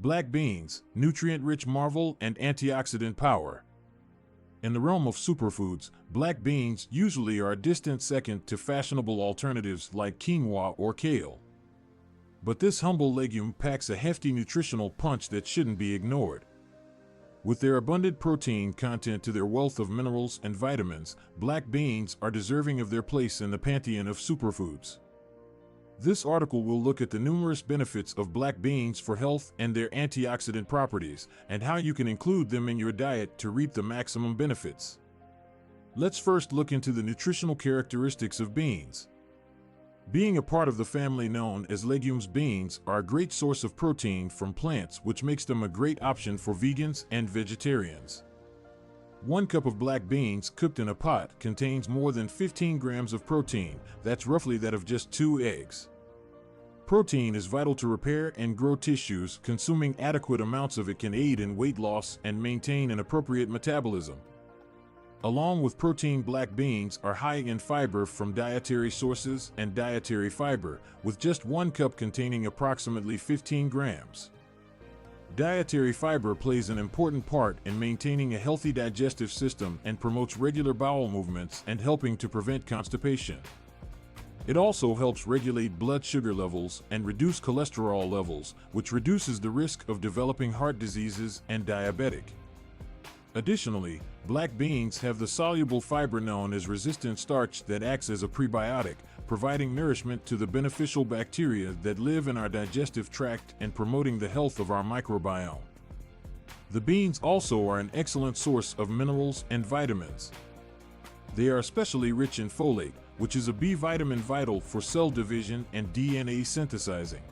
Black beans, nutrient-rich marvel and antioxidant power. In the realm of superfoods, black beans usually are a distant second to fashionable alternatives like quinoa or kale. But this humble legume packs a hefty nutritional punch that shouldn't be ignored. With their abundant protein content to their wealth of minerals and vitamins, black beans are deserving of their place in the pantheon of superfoods. This article will look at the numerous benefits of black beans for health and their antioxidant properties, and how you can include them in your diet to reap the maximum benefits. Let's first look into the nutritional characteristics of beans. Being a part of the family known as legumes, beans are a great source of protein from plants, which makes them a great option for vegans and vegetarians. 1 cup of black beans cooked in a pot contains more than 15 grams of protein. That's roughly that of just 2 eggs. Protein is vital to repair and grow tissues. Consuming adequate amounts of it can aid in weight loss and maintain an appropriate metabolism. Along with protein, black beans are high in fiber from dietary sources and dietary fiber, with just 1 cup containing approximately 15 grams. Dietary fiber plays an important part in maintaining a healthy digestive system and promotes regular bowel movements and helping to prevent constipation. It also helps regulate blood sugar levels and reduce cholesterol levels, which reduces the risk of developing heart diseases and diabetic. Additionally, black beans have the soluble fiber known as resistant starch that acts as a prebiotic, providing nourishment to the beneficial bacteria that live in our digestive tract and promoting the health of our microbiome. The beans also are an excellent source of minerals and vitamins. They are especially rich in folate, which is a B vitamin vital for cell division and DNA synthesizing.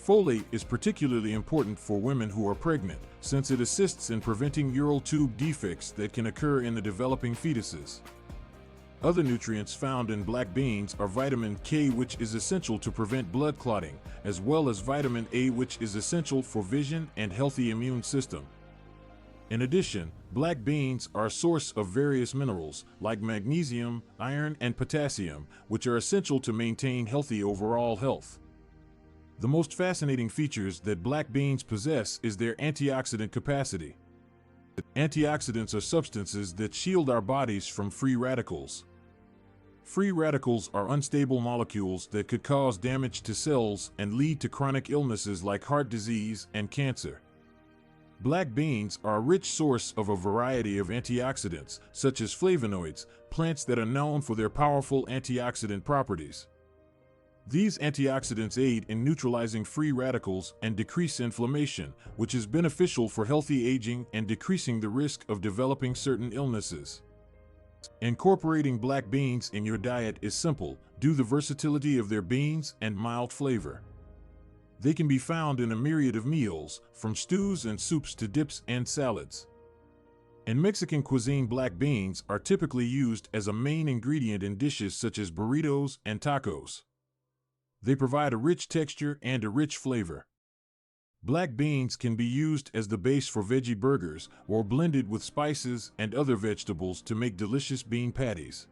Folate is particularly important for women who are pregnant, since it assists in preventing neural tube defects that can occur in the developing fetuses. Other nutrients found in black beans are vitamin K, which is essential to prevent blood clotting, as well as vitamin A, which is essential for vision and healthy immune system. In addition, black beans are a source of various minerals like magnesium, iron, and potassium, which are essential to maintain healthy overall health. The most fascinating features that black beans possess is their antioxidant capacity. Antioxidants are substances that shield our bodies from free radicals. Free radicals are unstable molecules that could cause damage to cells and lead to chronic illnesses like heart disease and cancer. Black beans are a rich source of a variety of antioxidants, such as flavonoids, plants that are known for their powerful antioxidant properties. These antioxidants aid in neutralizing free radicals and decrease inflammation, which is beneficial for healthy aging and decreasing the risk of developing certain illnesses. Incorporating black beans in your diet is simple due to the versatility of their beans and mild flavor. They can be found in a myriad of meals, from stews and soups to dips and salads. In Mexican cuisine, black beans are typically used as a main ingredient in dishes such as burritos and tacos. They provide a rich texture and a rich flavor. Black beans can be used as the base for veggie burgers or blended with spices and other vegetables to make delicious bean patties.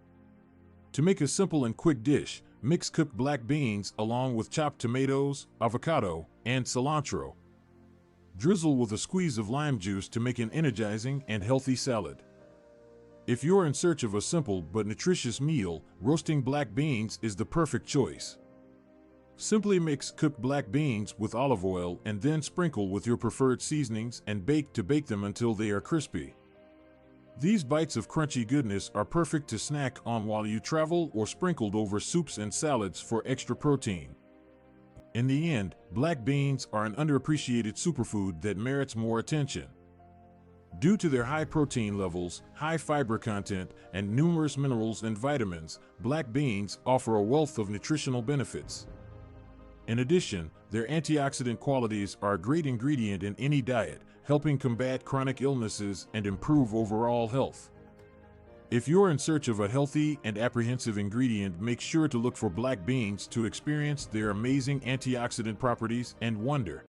To make a simple and quick dish, mix cooked black beans along with chopped tomatoes, avocado, and cilantro. Drizzle with a squeeze of lime juice to make an energizing and healthy salad. If you're in search of a simple but nutritious meal, roasting black beans is the perfect choice. Simply mix cooked black beans with olive oil and then sprinkle with your preferred seasonings and bake them until they are crispy. These bites of crunchy goodness are perfect to snack on while you travel or sprinkled over soups and salads for extra protein. In the end, black beans are an underappreciated superfood that merits more attention. Due to their high protein levels, high fiber content, and numerous minerals and vitamins, black beans offer a wealth of nutritional benefits. In addition, their antioxidant qualities are a great ingredient in any diet, helping combat chronic illnesses and improve overall health. If you're in search of a healthy and apprehensive ingredient, make sure to look for black beans to experience their amazing antioxidant properties and wonder.